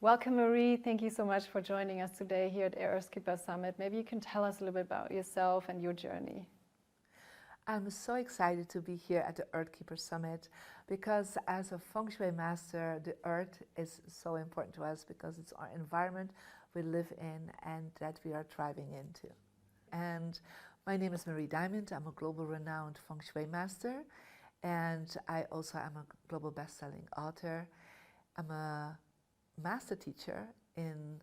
Welcome, Marie. Thank you so much for joining us today here at Earthkeeper Summit. Maybe you can tell us a little bit about yourself and your journey. I'm so excited to be here at the Earthkeeper Summit because as a Feng Shui master, the earth is so important to us because it's our environment we live in and that we are thriving into. And my name is Marie Diamond. I'm a global renowned Feng Shui master, and I also am a global best-selling author. I'm a master teacher in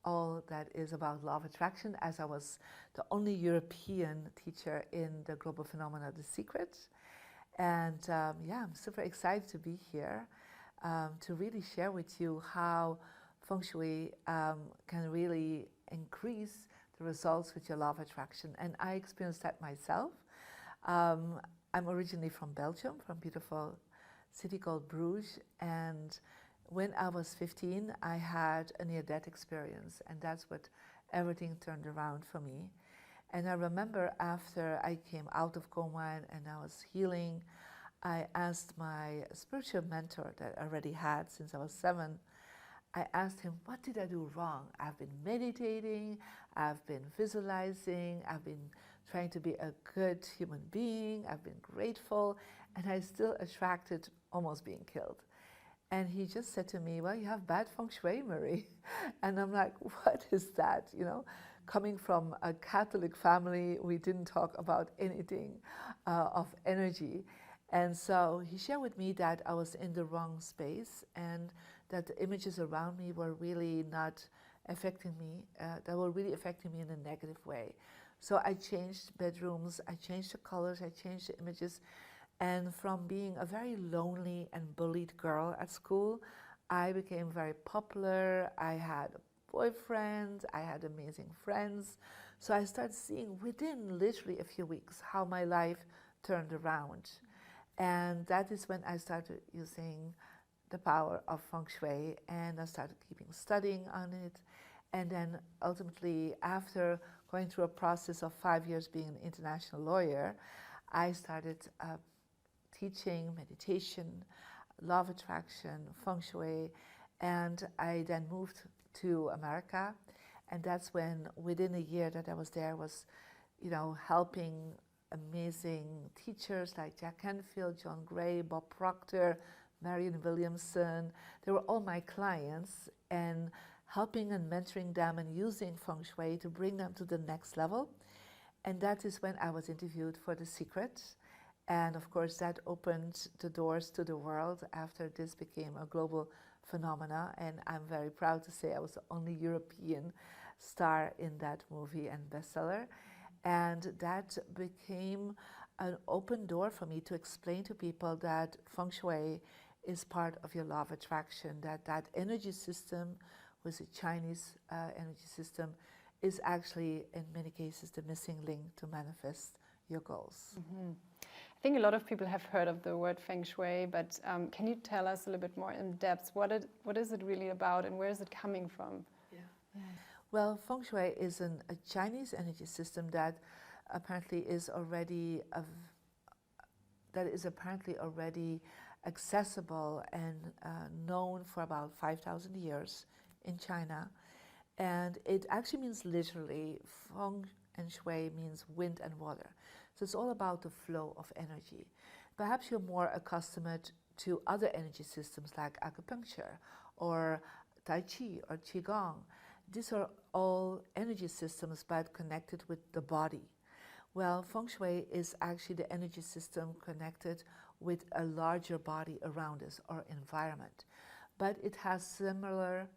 all that is about law of attraction, as I was the only European teacher in the global phenomena, The Secret. And I'm super excited to be here to really share with you how Feng Shui can really increase the results with your law of attraction. And I experienced that myself. I'm originally from Belgium, from a beautiful city called Bruges. And when I was 15, I had a near-death experience, and that's what everything turned around for me. And I remember after I came out of coma and I was healing, I asked my spiritual mentor that I already had since I was 7, I asked him, what did I do wrong? I've been meditating, I've been visualizing, I've been trying to be a good human being, I've been grateful, and I still attracted almost being killed. And he just said to me, well, you have bad Feng Shui, Marie. And I'm like, what is that? You know, coming from a Catholic family, we didn't talk about anything of energy. And so he shared with me that I was in the wrong space and that the images around me were really not affecting me, that were really affecting me in a negative way. So I changed bedrooms, I changed the colors, I changed the images. And from being a very lonely and bullied girl at school, I became very popular. I had a boyfriend, I had amazing friends. So I started seeing within literally a few weeks how my life turned around. And that is when I started using the power of Feng Shui, and I started studying on it. And then ultimately, after going through a process of 5 years being an international lawyer, I started teaching meditation, law of attraction, Feng Shui, and I then moved to America. And that's when, within a year that I was there, was, helping amazing teachers like Jack Canfield, John Gray, Bob Proctor, Marion Williamson. They were all my clients, and helping and mentoring them and using Feng Shui to bring them to the next level. And that is when I was interviewed for The Secret. And of course, that opened the doors to the world after this became a global phenomena. And I'm very proud to say I was the only European star in that movie and bestseller. And that became an open door for me to explain to people that Feng Shui is part of your law of attraction, that energy system, was a Chinese energy system, is actually, in many cases, the missing link to manifest your goals. Mm-hmm. I think a lot of people have heard of the word Feng Shui, but can you tell us a little bit more in depth? What is it really about, and where is it coming from? Yeah. Well, Feng Shui is a Chinese energy system that apparently is already accessible and known for about 5,000 years in China, and it actually means literally Feng and Shui means wind and water. So it's all about the flow of energy. Perhaps you're more accustomed to other energy systems like acupuncture or Tai Chi or Qigong. These are all energy systems but connected with the body. Well, Feng Shui is actually the energy system connected with a larger body around us, or environment. But it has similar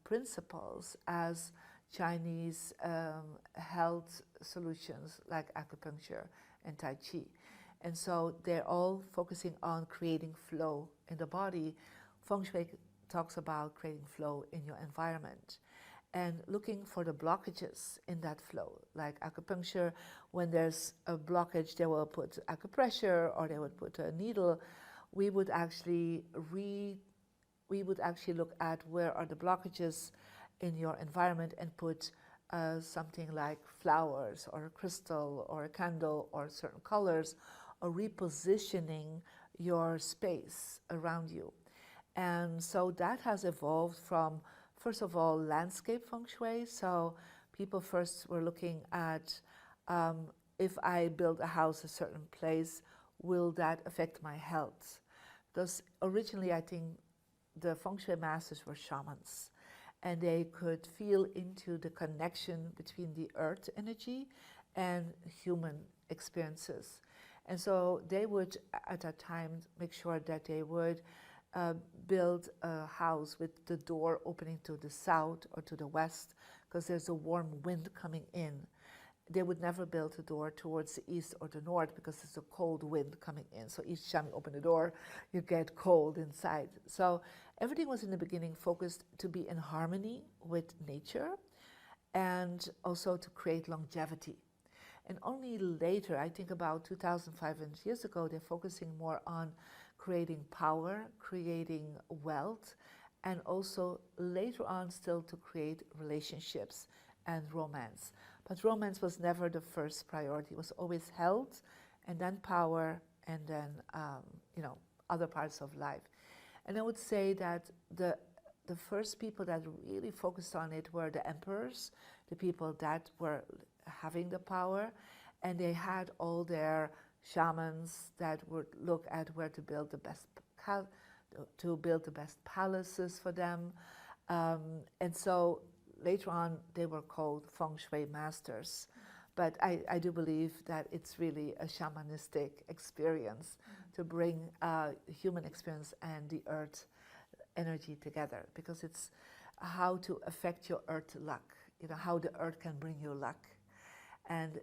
principles as Chinese health solutions like acupuncture and Tai Chi. And so they're all focusing on creating flow in the body. Feng Shui talks about creating flow in your environment and looking for the blockages in that flow. Like acupuncture, when there's a blockage, they will put acupressure or they would put a needle. We would actually look at where are the blockages in your environment and put something like flowers or a crystal or a candle or certain colors, or repositioning your space around you. And so that has evolved from, first of all, landscape feng shui. So people first were looking at if I build a house a certain place, will that affect my health? Because originally I think the feng shui masters were shamans, and they could feel into the connection between the earth energy and human experiences. And so they would, at that time, make sure that they would build a house with the door opening to the south or to the west, because there's a warm wind coming in. They would never build a door towards the east or the north because there's a cold wind coming in. So each time you open the door, you get cold inside. So everything was in the beginning focused to be in harmony with nature and also to create longevity. And only later, I think about 2,500 years ago, they're focusing more on creating power, creating wealth, and also later on still to create relationships and romance. But romance was never the first priority. It was always health, and then power, and then other parts of life. And I would say that the first people that really focused on it were the emperors, the people that were having the power, and they had all their shamans that would look at where to build the best palaces for them, and so later on they were called feng shui masters. But I do believe that it's really a shamanistic experience to bring human experience and the earth energy together, because it's how to affect your earth luck, how the earth can bring you luck. And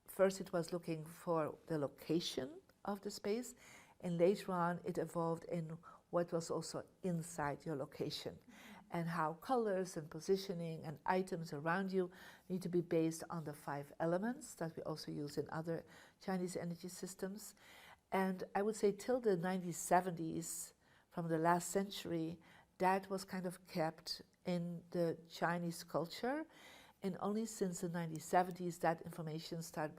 first it was looking for the location of the space, and later on it evolved in what was also inside your location, and how colors and positioning and items around you need to be based on the 5 elements that we also use in other Chinese energy systems. And I would say till the 1970s, from the last century, that was kind of kept in the Chinese culture. And only since the 1970s that information started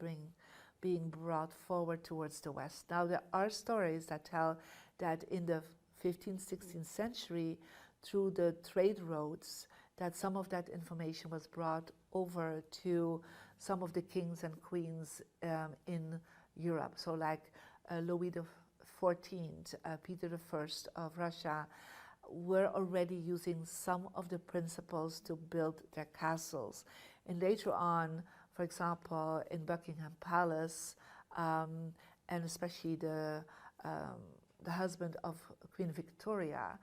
being brought forward towards the West. Now there are stories that tell that in the 15th, 16th century, through the trade routes, that some of that information was brought over to some of the kings and queens in Europe. So like Louis XIV, Peter I of Russia, were already using some of the principles to build their castles. And later on, for example, in Buckingham Palace, and especially the husband of Queen Victoria,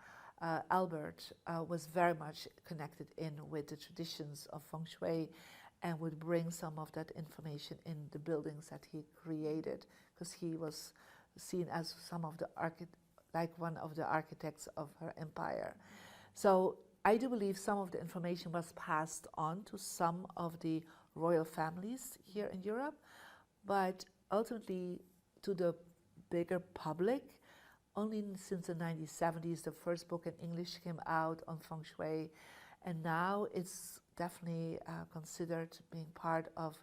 Albert, was very much connected in with the traditions of Feng Shui, and would bring some of that information in the buildings that he created, because he was seen as one of the architects of her empire. So I do believe some of the information was passed on to some of the royal families here in Europe, but ultimately to the bigger public, only since the 1970s, the first book in English came out on Feng Shui, and now it's definitely considered being part of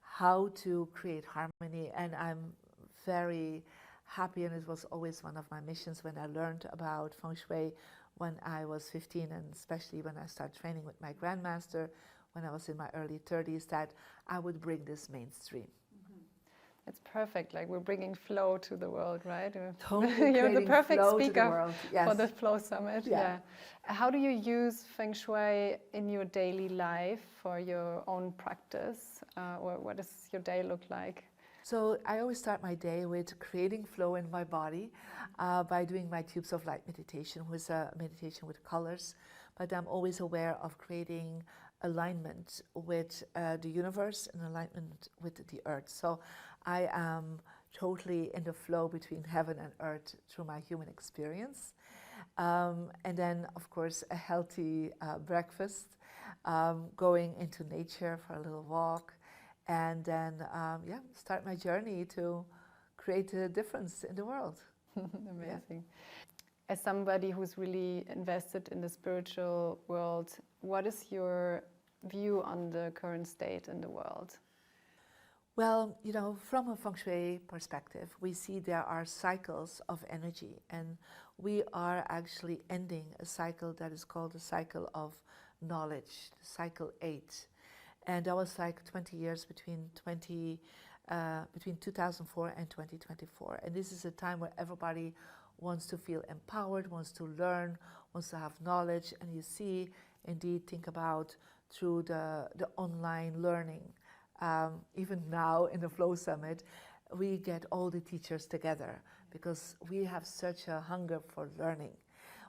how to create harmony. And I'm very happy, and it was always one of my missions when I learned about Feng Shui when I was 15, and especially when I started training with my grandmaster when I was in my early 30s, that I would bring this mainstream. It's perfect. Like, we're bringing flow to the world, right? Totally. You're the perfect speaker yes. for the Flow Summit. Yeah. How do you use Feng Shui in your daily life for your own practice? Or what does your day look like? So I always start my day with creating flow in my body by doing my tubes of light meditation, which is a meditation with colors. But I'm always aware of creating alignment with the universe and alignment with the earth. So I am totally in the flow between heaven and earth through my human experience. And then, of course, a healthy breakfast, going into nature for a little walk, and then, start my journey to create a difference in the world. Amazing. As somebody who's really invested in the spiritual world, what is your view on the current state in the world? Well, you know, from a Feng Shui perspective, we see there are cycles of energy, and we are actually ending a cycle that is called the cycle of knowledge, cycle 8. And that was like 20 years between 2004 and 2024. And this is a time where everybody wants to feel empowered, wants to learn, wants to have knowledge. And you see, indeed, think about through the online learning. Even now in the Flow Summit, we get all the teachers together because we have such a hunger for learning.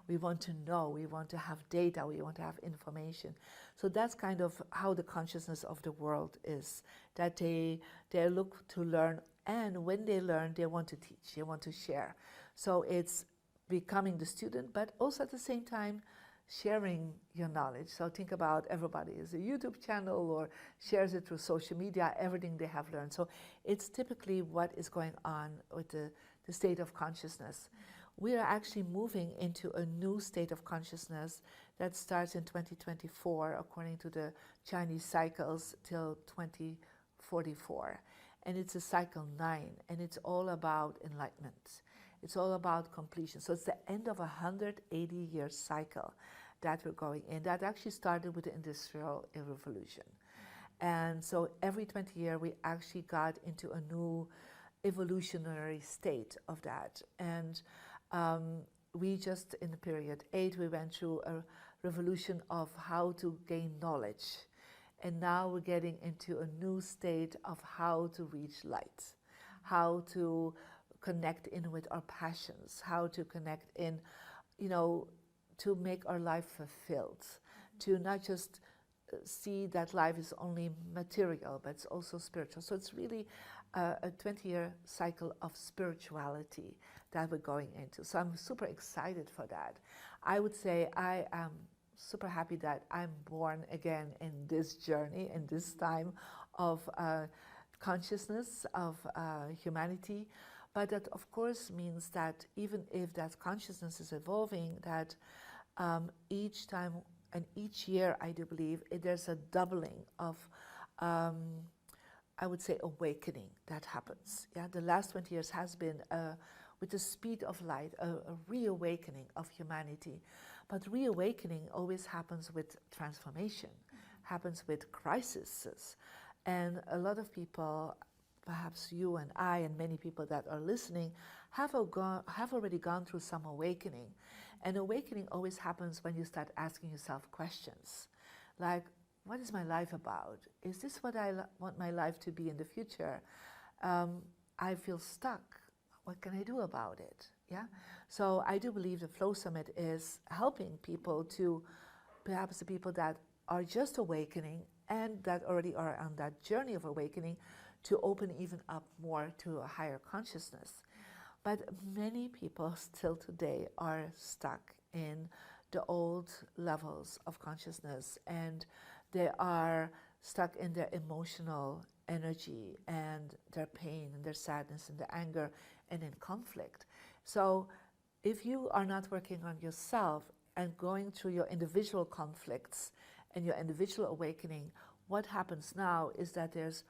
We want to know, we want to have data, we want to have information. So that's kind of how the consciousness of the world is, that they look to learn, and when they learn, they want to teach, they want to share. So it's becoming the student, but also at the same time, sharing your knowledge. So think about everybody is a YouTube channel or shares it through social media, everything they have learned. So it's typically what is going on with the state of consciousness. We are actually moving into a new state of consciousness that starts in 2024, according to the Chinese cycles, till 2044. And it's a cycle 9, and it's all about enlightenment. It's all about completion. So it's the end of a 180-year cycle that we're going in. That actually started with the Industrial Revolution. And so every 20 years, we actually got into a new evolutionary state of that. And we just, in the period 8, we went through a revolution of how to gain knowledge. And now we're getting into a new state of how to reach light, how to connect in with our passions, how to connect in, you know, to make our life fulfilled, to not just see that life is only material, but it's also spiritual. So it's really a 20-year cycle of spirituality that we're going into. So I'm super excited for that. I would say I am super happy that I'm born again in this journey, in this time of consciousness, of humanity. But that, of course, means that even if that consciousness is evolving, that each time and each year, I do believe, there's a doubling of, I would say, awakening that happens. Yeah, the last 20 years has been, with the speed of light, a reawakening of humanity. But reawakening always happens with transformation, happens with crises. And a lot of people, perhaps you and I and many people that are listening, have already gone through some awakening. And awakening always happens when you start asking yourself questions. Like, what is my life about? Is this what I want my life to be in the future? I feel stuck. What can I do about it? Yeah. So I do believe the Flow Summit is helping people to, perhaps the people that are just awakening and that already are on that journey of awakening, to open even up more to a higher consciousness. But many people still today are stuck in the old levels of consciousness, and they are stuck in their emotional energy and their pain and their sadness and their anger and in conflict. So if you are not working on yourself and going through your individual conflicts and your individual awakening, what happens now is that there's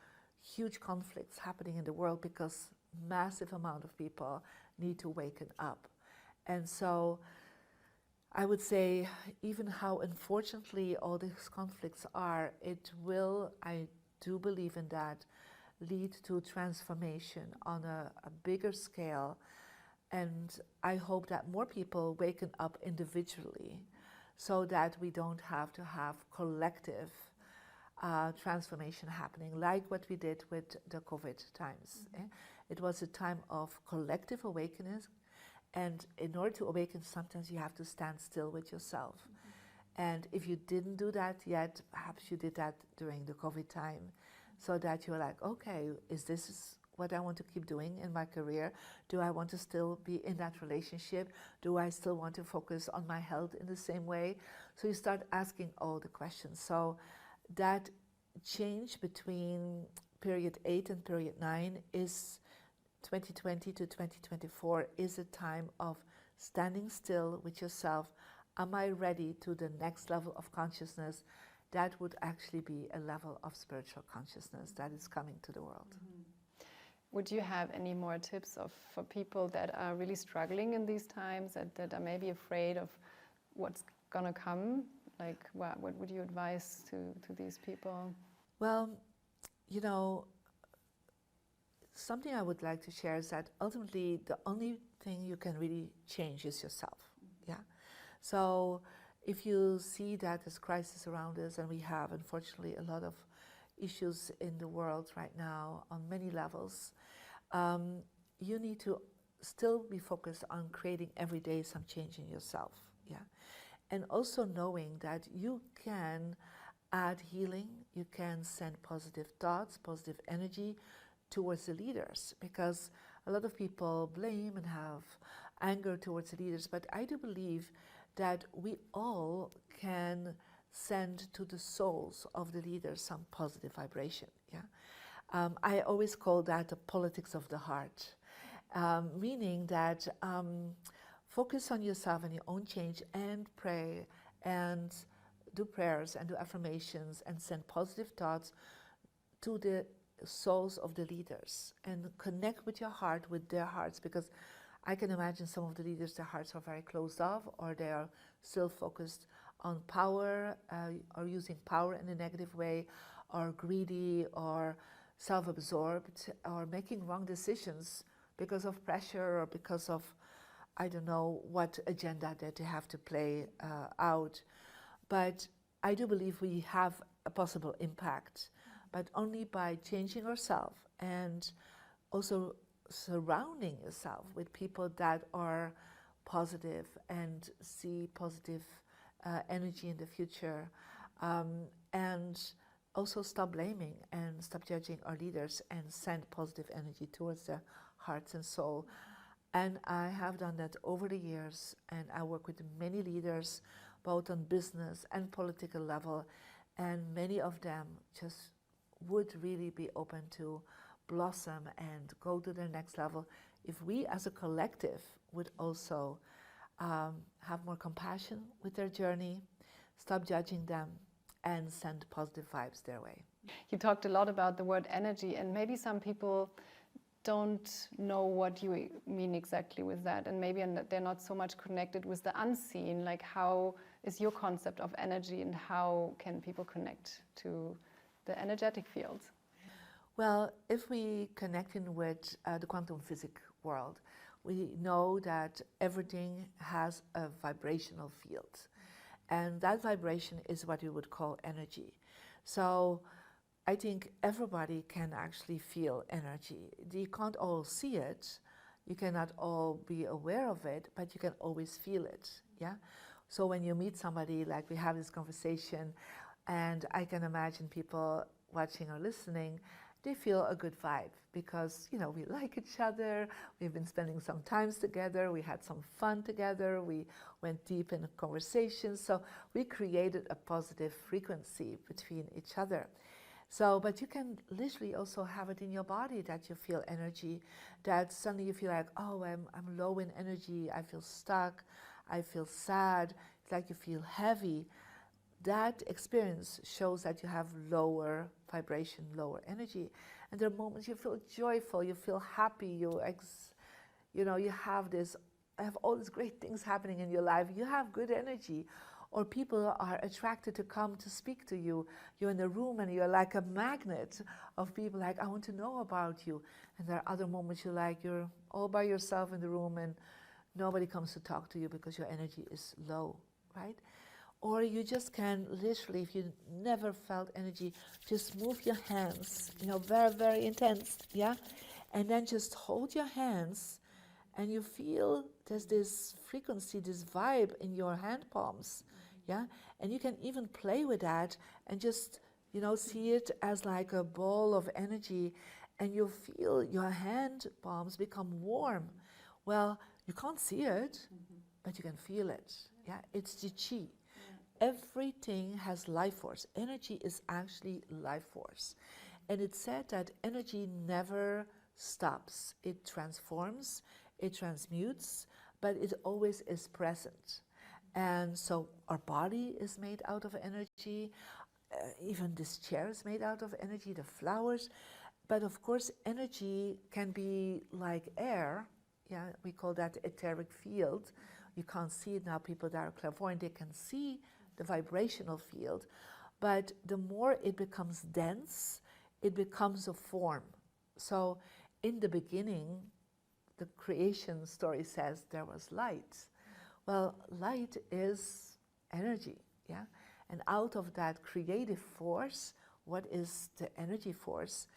huge conflicts happening in the world because massive amount of people need to waken up. And so I would say, even how unfortunately all these conflicts are, it will, I do believe in that, lead to transformation on a bigger scale. And I hope that more people waken up individually so that we don't have to have collective transformation happening, like what we did with the COVID times. It was a time of collective awakening, and in order to awaken, sometimes you have to stand still with yourself. And if you didn't do that yet, perhaps you did that during the COVID time, so that you're like, okay, is this what I want to keep doing in my career? Do I want to still be in that relationship? Do I still want to focus on my health in the same way? So you start asking all the questions. So that change between period 8 and period 9 is 2020 to 2024 is a time of standing still with yourself. Am I ready to the next level of consciousness that would actually be a level of spiritual consciousness that is coming to the world. Would you have any more tips for people that are really struggling in these times, that are maybe afraid of what's gonna come? Like, what would you advise to these people? Well, you know, something I would like to share is that ultimately the only thing you can really change is yourself. Yeah. So if you see that there's crisis around us, and we have unfortunately a lot of issues in the world right now on many levels, you need to still be focused on creating every day some change in yourself. Yeah. And also knowing that you can add healing, you can send positive thoughts, positive energy towards the leaders, because a lot of people blame and have anger towards the leaders, but I do believe that we all can send to the souls of the leaders some positive vibration. Yeah, I always call that the politics of the heart, meaning that focus on yourself and your own change, and pray and do prayers and do affirmations and send positive thoughts to the souls of the leaders, and connect with your heart, with their hearts, because I can imagine some of the leaders, their hearts are very closed off, or they are still focused on power, or using power in a negative way, or greedy, or self-absorbed, or making wrong decisions because of pressure, or because of, I don't know what agenda that they have to play out. But I do believe we have a possible impact, but only by changing ourselves and also surrounding yourself with people that are positive and see positive energy in the future, and also stop blaming and stop judging our leaders and send positive energy towards their hearts and soul. And I have done that over the years, and I work with many leaders, both on business and political level, and many of them just would really be open to blossom and go to the next level if we as a collective would also have more compassion with their journey, stop judging them, and send positive vibes their way. You talked a lot about the word energy, and maybe some people don't know what you mean exactly with that, and maybe they're not so much connected with the unseen. Like, how is your concept of energy, and how can people connect to the energetic field? Well, if we connect in with the quantum physics world, we know that everything has a vibrational field, and that vibration is what we would call energy. So I think everybody can actually feel energy. You can't all see it, you cannot all be aware of it, but you can always feel it. Yeah. So when you meet somebody, like we have this conversation, and I can imagine people watching or listening, they feel a good vibe because, you know, we like each other, we've been spending some time together, we had some fun together, we went deep in a conversation, so we created a positive frequency between each other. So, but you can literally also have it in your body that you feel energy, that suddenly you feel like, oh, I'm low in energy, I feel stuck, I feel sad, it's like you feel heavy. That experience shows that you have lower vibration, lower energy. And there are moments you feel joyful, you feel happy, you have all these great things happening in your life, you have good energy. Or people are attracted to come to speak to you. You're in a room and you're like a magnet of people like, I want to know about you. And there are other moments you're all by yourself in the room and nobody comes to talk to you because your energy is low, right? Or you just can literally, if you never felt energy, just move your hands, very, very intense, yeah? And then just hold your hands and you feel there's this frequency, this vibe in your hand palms, yeah? And you can even play with that and just, see it as like a ball of energy, and you feel your hand palms become warm. Well, you can't see it, but you can feel it, yeah? It's the chi. Everything has life force. Energy is actually life force. And it's said that energy never stops. It transforms, it transmutes, but it always is present. And so our body is made out of energy. even this chair is made out of energy, the flowers. But of course, energy can be like air. Yeah, we call that etheric field. You can't see it now. People that are clairvoyant, they can see the vibrational field. But the more it becomes dense, it becomes a form. So in the beginning, the creation story says there was light. Well, light is energy, yeah? And out of that creative force, what is the energy force?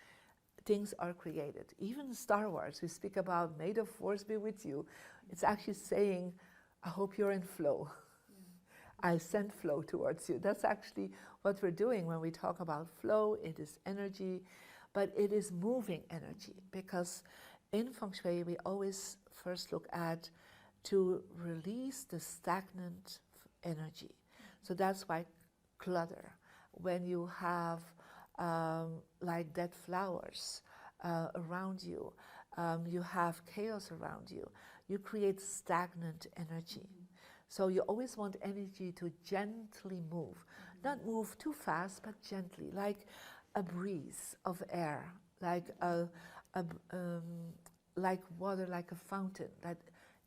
Things are created. Even Star Wars, we speak about, may the force be with you. It's actually saying, I hope you're in flow. I send flow towards you. That's actually what we're doing when we talk about flow. It is energy, but it is moving energy, because in Feng Shui, we always first look at to release the stagnant energy. So that's why clutter. When you have like dead flowers around you, you have chaos around you, you create stagnant energy. So you always want energy to gently move, not move too fast, but gently, like a breeze of air, like like water, like a fountain. That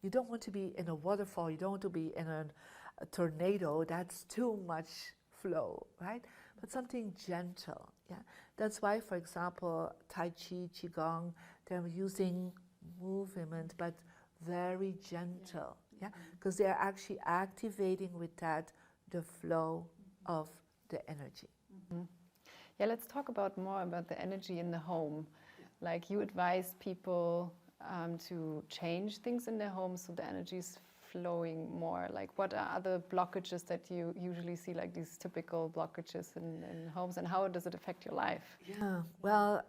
you don't want to be in a waterfall, you don't want to be in a tornado. That's too much flow, right? But something gentle, yeah. That's why, for example, Tai Chi, Qigong, they're using movement, but very gentle, yeah, because they're actually activating with that the flow of the energy. Yeah, let's talk about more about the energy in the home. Like, you advise people to change things in their home so the energy is flowing more. Like, what are other blockages that you usually see, like these typical blockages in homes, and how does it affect your life? Yeah, well,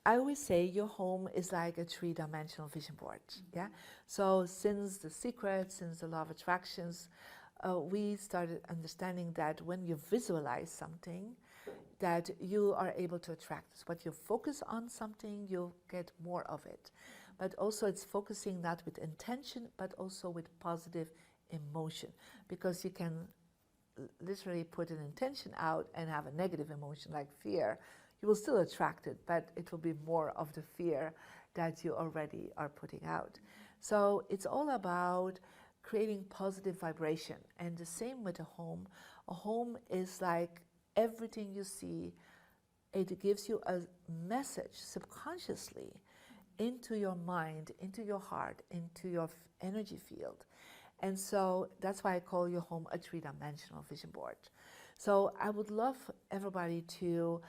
I always say your home is like a three-dimensional vision board, yeah? So since The Secret, since the Law of Attractions, we started understanding that when you visualize something, that you are able to attract. So what you focus on something, you'll get more of it. But also it's focusing not with intention, but also with positive emotion, because you can literally put an intention out and have a negative emotion like fear. You will still attract it, but it will be more of the fear that you already are putting out. So it's all about creating positive vibration. And the same with a home. A home is like everything you see. It gives you a message subconsciously into your mind, into your heart, into your energy field. And so that's why I call your home a three-dimensional vision board. So I would love everybody to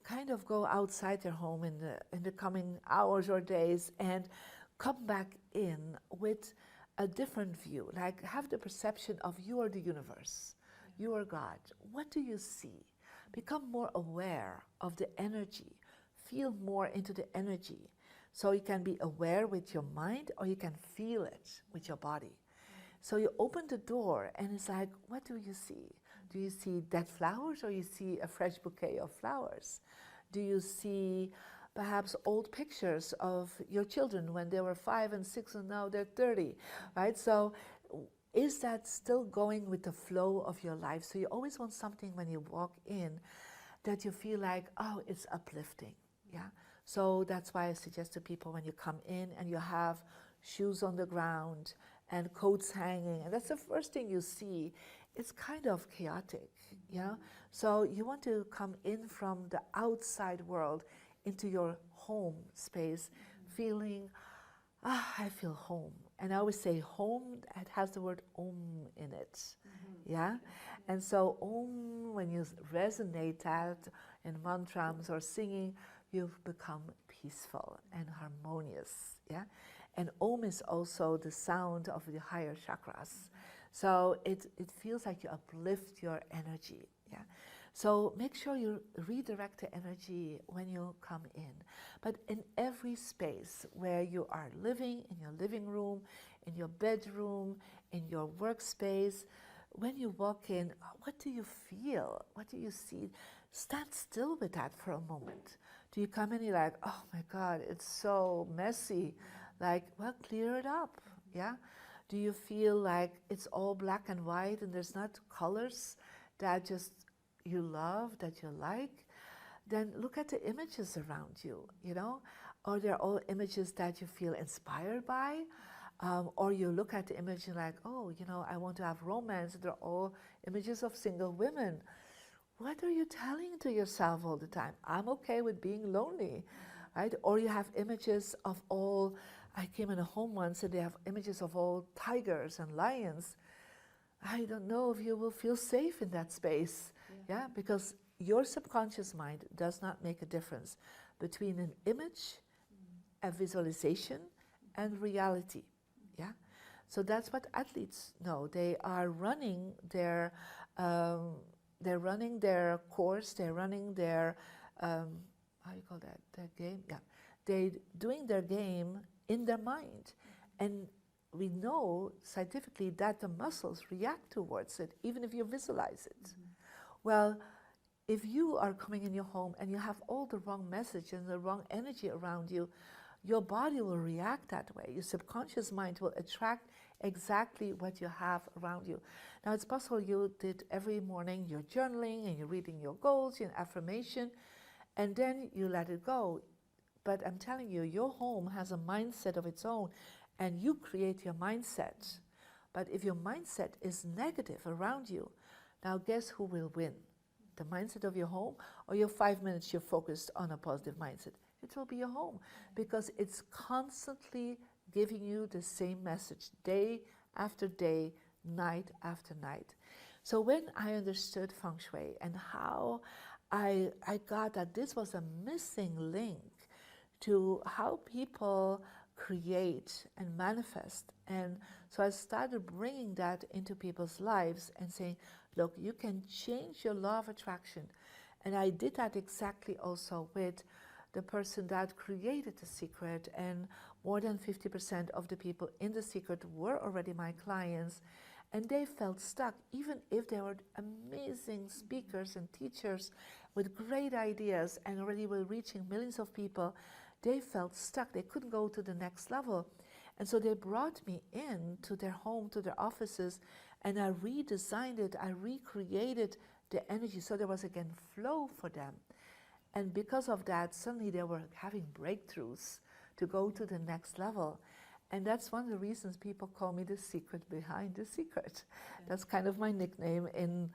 kind of go outside their home in the coming hours or days and come back in with a different view, like have the perception of you are the universe, you are God. What do you see? Become more aware of the energy, feel more into the energy. So you can be aware with your mind, or you can feel it with your body. So you open the door and it's like, what do you see? Do you see dead flowers, or you see a fresh bouquet of flowers? Do you see perhaps old pictures of your children when they were 5 and 6 and now they're 30, right? So is that still going with the flow of your life? So you always want something when you walk in that you feel like, oh, it's uplifting, yeah? So that's why I suggest to people, when you come in and you have shoes on the ground and coats hanging, and that's the first thing you see, it's kind of chaotic, yeah? So you want to come in from the outside world into your home space, feeling, I feel home. And I always say home, it has the word om in it, yeah? And so om, when you resonate that in mantras or singing, you become peaceful and harmonious, yeah? And om is also the sound of the higher chakras. So it feels like you uplift your energy, yeah? So make sure you redirect the energy when you come in. But in every space where you are living, in your living room, in your bedroom, in your workspace, when you walk in, what do you feel? What do you see? Stand still with that for a moment. Do you come in and you're like, oh my God, it's so messy. Like, well, clear it up, yeah? Do you feel like it's all black and white and there's not colors that just you love, that you like, then look at the images around you, you know? Or they're all images that you feel inspired by, or you look at the image and like, oh, you know, I want to have romance. They're all images of single women. What are you telling to yourself all the time? I'm okay with being lonely, right? Or you have images of all, I came in a home once and they have images of all tigers and lions. I don't know if you will feel safe in that space, yeah? Because your subconscious mind does not make a difference between an image, a visualization, and reality, yeah? So that's what athletes know. They are running their, they're running their course, they're running their, how you call that, their game? Yeah, they're doing their game in their mind. And we know scientifically that the muscles react towards it, even if you visualize it. Well, if you are coming in your home and you have all the wrong message and the wrong energy around you, your body will react that way. Your subconscious mind will attract exactly what you have around you. Now, it's possible you did every morning your journaling and you're reading your goals, your affirmation, and then you let it go. But I'm telling you, your home has a mindset of its own, and you create your mindset. But if your mindset is negative around you, now guess who will win? The mindset of your home, or your 5 minutes you're focused on a positive mindset? It will be your home, because it's constantly giving you the same message day after day, night after night. So when I understood Feng Shui and how I got that this was a missing link to how people create and manifest. And so I started bringing that into people's lives and saying, look, you can change your law of attraction. And I did that exactly also with the person that created The Secret, and more than 50% of the people in The Secret were already my clients, and they felt stuck, even if they were amazing speakers and teachers with great ideas and already were reaching millions of people. They felt stuck. They couldn't go to the next level. And so they brought me in to their home, to their offices, and I redesigned it. I recreated the energy so there was again flow for them. And because of that, suddenly they were having breakthroughs to go to the next level. And that's one of the reasons people call me the secret behind the secret. Yeah. That's kind of my nickname in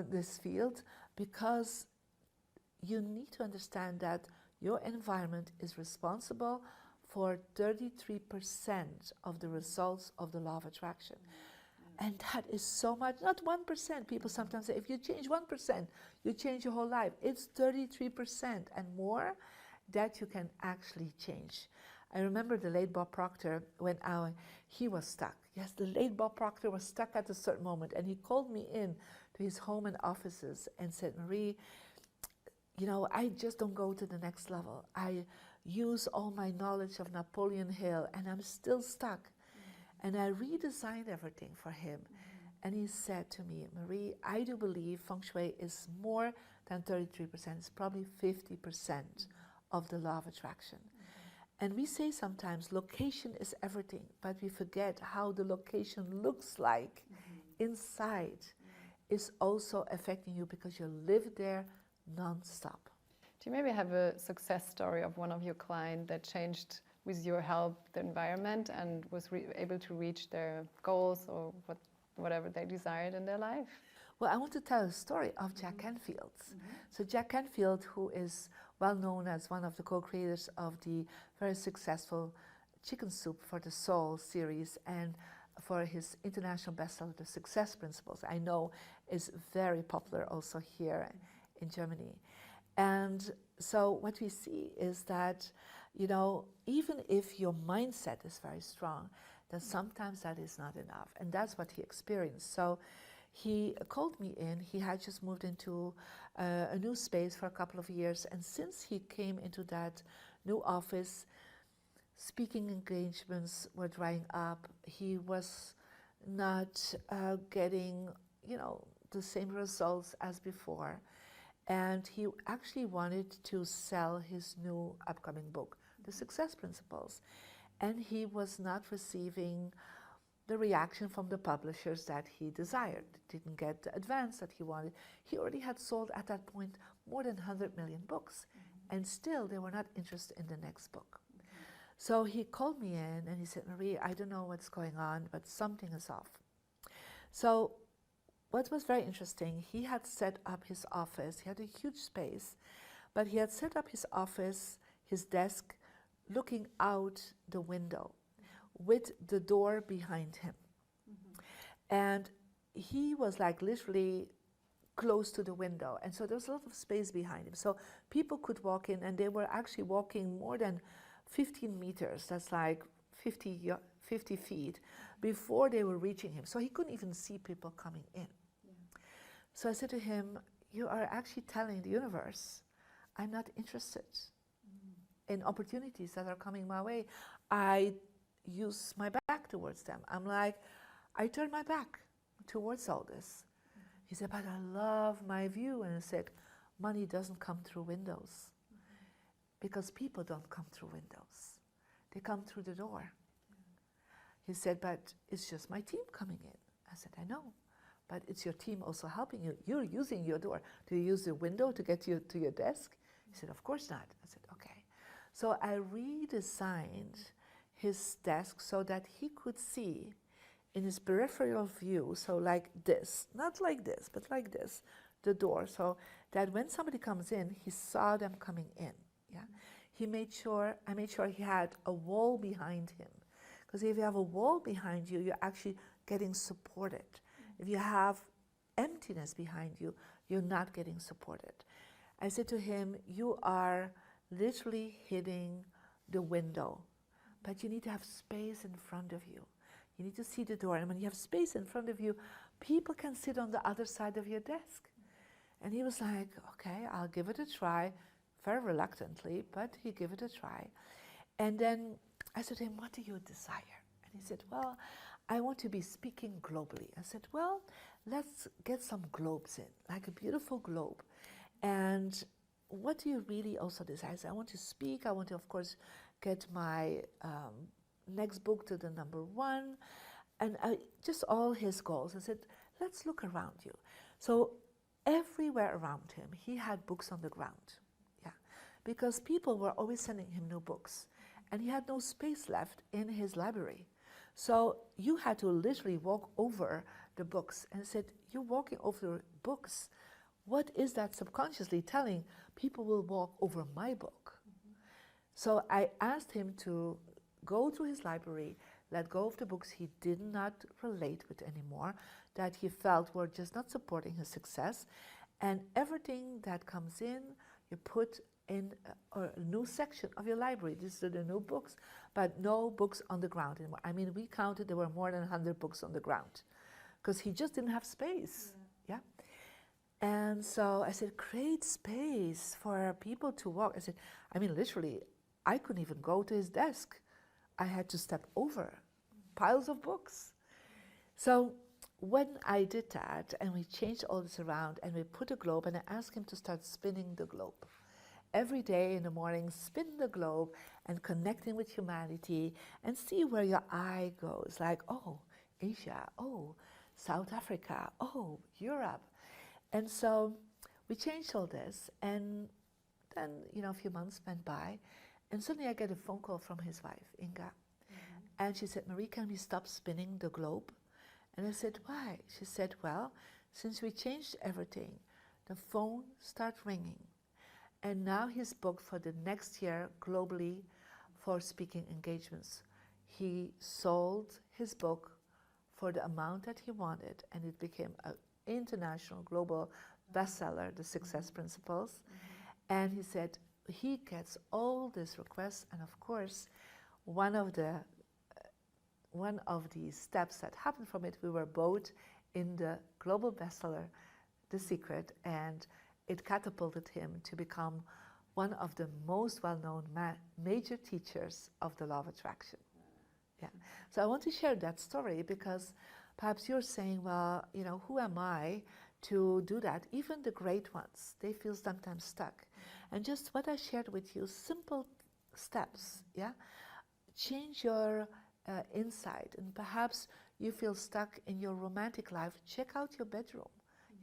this field, because you need to understand that your environment is responsible for 33% of the results of the law of attraction. And that is so much, not 1%. People sometimes say, if you change 1%, you change your whole life. It's 33% and more that you can actually change. I remember the late Bob Proctor, when he was stuck. Yes, the late Bob Proctor was stuck at a certain moment, and he called me in to his home and offices and said, Marie, you know, I just don't go to the next level. I use all my knowledge of Napoleon Hill, and I'm still stuck. And I redesigned everything for him. And he said to me, Marie, I do believe Feng Shui is more than 33%. It's probably 50% of the law of attraction. And we say sometimes location is everything, but we forget how the location looks like inside is also affecting you, because you live there non-stop. Do you maybe have a success story of one of your clients that changed with your help the environment and was able to reach their goals or whatever they desired in their life? Well, I want to tell a story of Jack Canfield. So Jack Canfield, who is well known as one of the co-creators of the very successful Chicken Soup for the Soul series, and for his international bestseller, The Success Principles, I know is very popular also here in Germany. And so what we see is that, you know, even if your mindset is very strong, then sometimes that is not enough. And that's what he experienced. So he called me in. He had just moved into a new space for a couple of years. And since he came into that new office, speaking engagements were drying up. He was not getting, you know, the same results as before. And he actually wanted to sell his new upcoming book, The Success Principles. And he was not receiving the reaction from the publishers that he desired. Didn't get the advance that he wanted. He already had sold at that point more than 100 million books, and still they were not interested in the next book. So he called me in and he said, Marie, I don't know what's going on, but something is off. So what was very interesting, he had set up his office. He had a huge space, but he had set up his office, his desk, looking out the window with the door behind him. And he was like literally close to the window. And so there was a lot of space behind him. So people could walk in, and they were actually walking more than 15 meters, that's like 50 feet, before they were reaching him. So he couldn't even see people coming in. So I said to him, you are actually telling the universe, I'm not interested in opportunities that are coming my way. I use my back towards them. I'm like, I turn my back towards all this. He said, but I love my view. And I said, money doesn't come through windows. Because people don't come through windows. They come through the door. He said, but it's just my team coming in. I said, I know, but it's your team also helping you. You're using your door. Do you use the window to get you to your desk? He said, of course not. I said, okay. So I redesigned his desk so that he could see in his peripheral view, so like this, not like this, but like this, the door, so that when somebody comes in, he saw them coming in. Yeah, I made sure he had a wall behind him, because if you have a wall behind you, you're actually getting supported. If you have emptiness behind you, you're not getting supported. I said to him, you are literally hitting the window, but you need to have space in front of you. You need to see the door, and when you have space in front of you, people can sit on the other side of your desk. And he was like, okay, I'll give it a try. Very reluctantly, but he gave it a try. And then I said to him, what do you desire? And he said, well, I want to be speaking globally. I said, well, let's get some globes in, like a beautiful globe. And what do you really also desire? I said, I want to speak. I want to, of course, get my next book to the #1. And just all his goals. I said, let's look around you. So everywhere around him, he had books on the ground. Because people were always sending him new books, and he had no space left in his library. So you had to literally walk over the books. And I said, you're walking over the books. What is that subconsciously telling? People will walk over my book. So I asked him to go through his library, let go of the books he did not relate with anymore, that he felt were just not supporting his success, and everything that comes in, you put in a new section of your library. These are the new books, but no books on the ground anymore. I mean, we counted there were more than 100 books on the ground because he just didn't have space. Yeah. And so I said, create space for people to walk. I said, I mean, literally, I couldn't even go to his desk. I had to step over piles of books. So when I did that, and we changed all this around, and we put a globe, and I asked him to start spinning the globe. Every day in the morning, spin the globe and connecting with humanity and see where your eye goes. Like, oh, Asia, oh, South Africa, oh, Europe. And so we changed all this, and then, a few months went by, and suddenly I get a phone call from his wife, Inga. And she said, Marie, can we stop spinning the globe? And I said, why? She said, well, since we changed everything, the phone started ringing. And now he's booked for the next year globally for speaking engagements. He sold his book for the amount that he wanted, and it became an international global bestseller, The Success Principles. And he said he gets all these requests, and of course, one of the steps that happened from it, we were both in the global bestseller, The Secret, and it catapulted him to become one of the most well-known major teachers of the law of attraction. Yeah. So I want to share that story because perhaps you're saying, well, who am I to do that? Even the great ones, they feel sometimes stuck. And just what I shared with you, simple steps, yeah? Change your inside, and perhaps you feel stuck in your romantic life, check out your bedroom.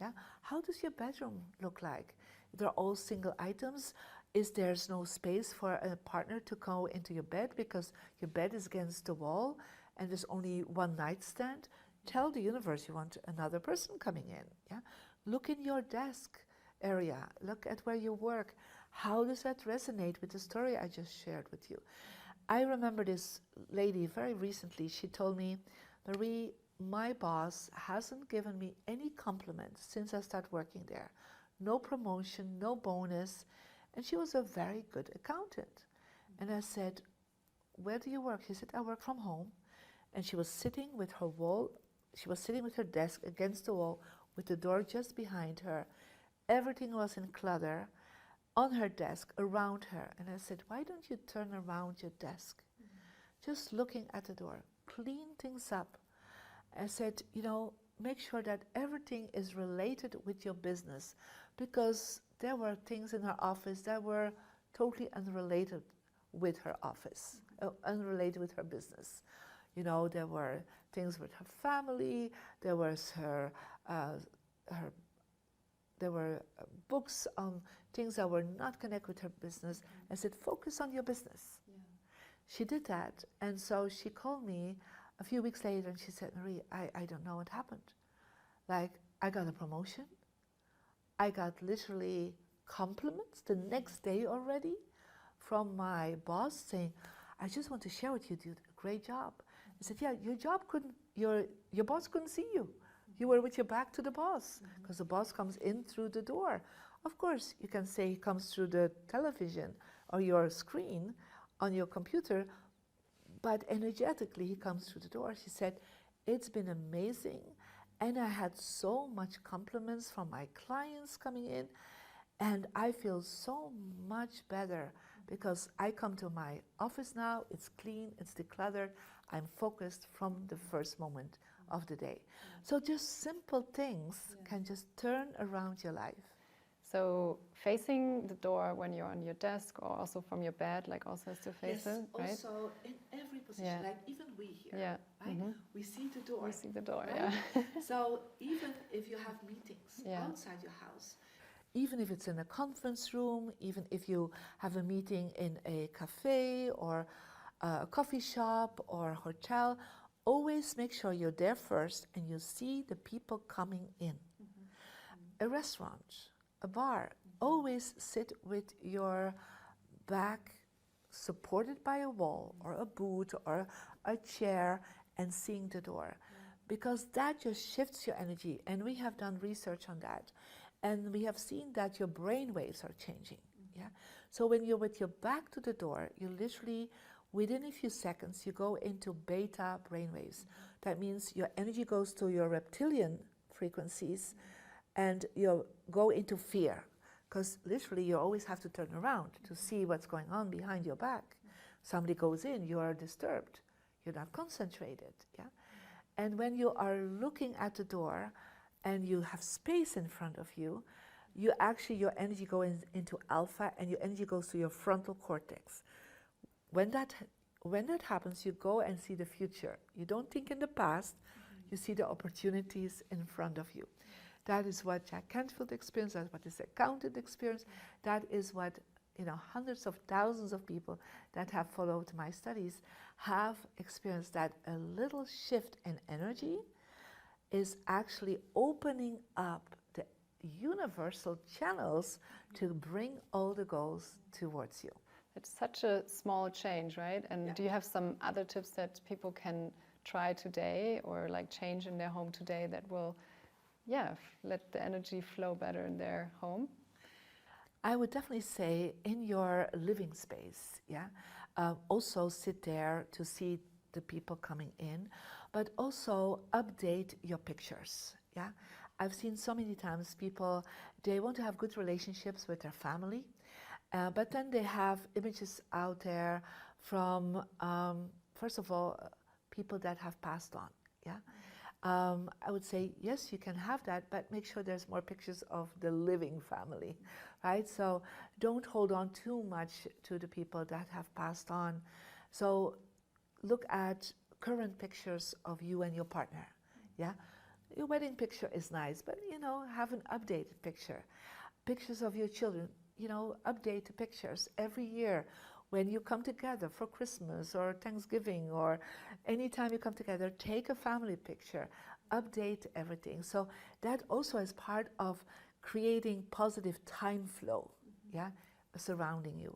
Yeah, how does your bedroom look like? They're all single items. Is there's no space for a partner to go into your bed because your bed is against the wall and there's only one nightstand? Tell the universe you want another person coming in. Yeah, look in your desk area. Look at where you work. How does that resonate with the story I just shared with you? I remember this lady very recently. She told me, Marie, my boss hasn't given me any compliments since I started working there. No promotion, no bonus. And she was a very good accountant. And I said, where do you work? She said, I work from home. And she was sitting with her wall, she was sitting with her desk against the wall with the door just behind her. Everything was in clutter on her desk, around her. And I said, why don't you turn around your desk? Just looking at the door, clean things up. I said, you know, make sure that everything is related with your business, because there were things in her office that were totally unrelated with her office, unrelated with her business. You know, there were things with her family, there was there were books on things that were not connected with her business. I said, focus on your business. Yeah. She did that, and so she called me a few weeks later and she said, Marie, I don't know what happened. Like, I got a promotion. I got literally compliments the next day already from my boss saying, I just want to share with you, you did a great job. I said, yeah, your boss couldn't see you. You were with your back to the boss, because the boss comes in through the door. Of course, you can say he comes through the television or your screen on your computer, but energetically he comes through the door. She said, it's been amazing. And I had so much compliments from my clients coming in, and I feel so much better because I come to my office now, it's clean, it's decluttered, I'm focused from the first moment of the day. So just simple things can just turn around your life. So facing the door when you're on your desk, or also from your bed, like also has to face it, right? Also in every position, like even we here, right? We see the door. We see the door, right? yeah. So even if you have meetings outside your house, even if it's in a conference room, even if you have a meeting in a cafe or a coffee shop or a hotel, always make sure you're there first and you see the people coming in. A restaurant, a bar, always sit with your back supported by a wall or a boot or a chair and seeing the door, because that just shifts your energy. And we have done research on that, and we have seen that your brain waves are changing. Yeah. So when you're with your back to the door, you literally, within a few seconds, you go into beta brain waves. That means your energy goes to your reptilian frequencies, and you go into fear, because literally you always have to turn around to see what's going on behind your back. Somebody goes in, you are disturbed, you're not concentrated. Yeah. And when you are looking at the door and you have space in front of you, you actually, your energy goes into alpha, and your energy goes to your frontal cortex. When that happens, you go and see the future. You don't think in the past, you see the opportunities in front of you. That is what Jack Canfield experienced, that's what this accountant experienced, that is what hundreds of thousands of people that have followed my studies have experienced, that a little shift in energy is actually opening up the universal channels to bring all the goals towards you. It's such a small change, right? And do you have some other tips that people can try today or like change in their home today that will let the energy flow better in their home? I would definitely say in your living space, also sit there to see the people coming in, but also update your pictures. Yeah, I've seen so many times people, they want to have good relationships with their family, but then they have images out there from, first of all, people that have passed on. Yeah. I would say, yes, you can have that, but make sure there's more pictures of the living family, right? So don't hold on too much to the people that have passed on. So look at current pictures of you and your partner. Yeah, your wedding picture is nice, but you know, have an updated picture. Pictures of your children, you know, update the pictures every year. When you come together for Christmas or Thanksgiving or anytime you come together, take a family picture, update everything. So that also is part of creating positive time flow, yeah, surrounding you.